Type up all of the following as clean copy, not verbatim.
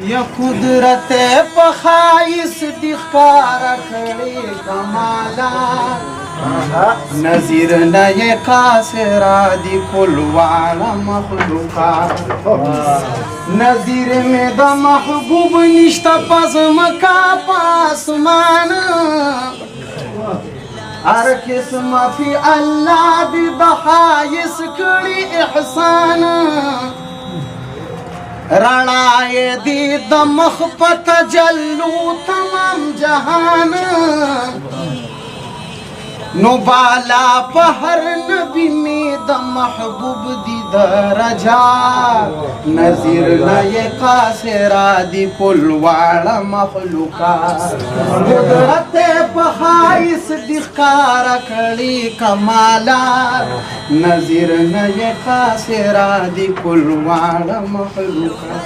या कुदरत पखाइस दिखारा खड़े कमाला नजीर नये कासरा दी कुलवाला मखलूका नजीर में द महबूब निश्ता पज़म का पासमान हर किस्म फी अल्लाह दी दहाइस कड़ी एहसान रणाए दी दमख पत जल्लू तमाम जहान नुबाला पहर नबी में द महबूब दी दरजा नजीर नये कासरा दी कुलवाला मखलूका कुदरत बहाइस दिखार कड़ी कमाला नजीर नये कासरा दी कुलवाला मखलूका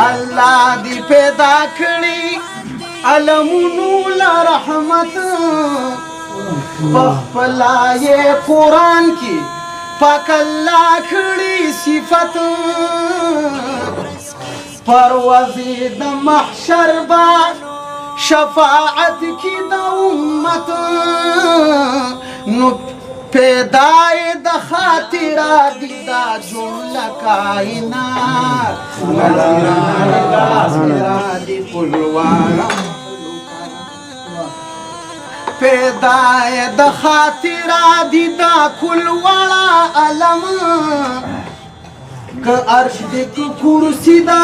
अल्लाह दी पैदा कड़ी अलमुनूला रहमत पखपलाए कुरान की पकल्ला खड़ी सिफत परवज़ी द महशर बा शफाअत की द उम्मत नु पैदाए द खातिरा दिदा जुमला कायनात नज़ीरा दी कुलवाला पैदाए द खातिरा दिदा कुलवाला अलम क अर्श दिक कुर्सी दा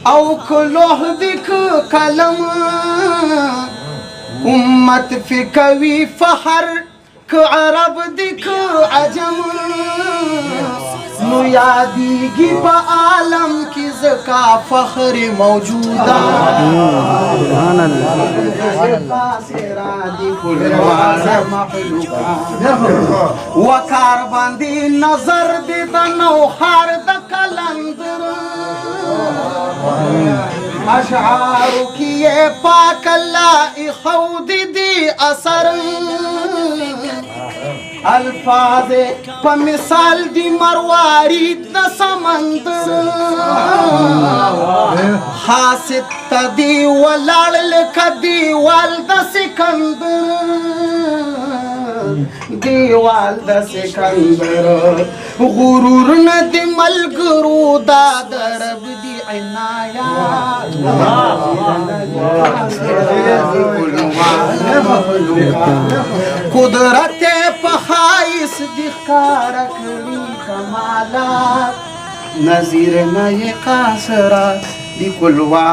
औ क लोह दिक कलम उम्मत फिकवी फहर क अरब दिक अजम नुयादीगी बआलम की ज़का फख्र मौजूदा वकार बंदी नजर दे नौहार द कलंदर अशआर की ये पाकल्ला खौद दी असर अल्फाज़े प मिसाल दी मरवारी द समंदर हासित तदी वलाल कदी वाल द सिकंदर दीवाल द सिकंदर गुरूर न दी मलगरू दा दरब दी इनाया कुदरत पखाइस दिखार कड़ी कमाला नजीर नये कासरा दी कुलवा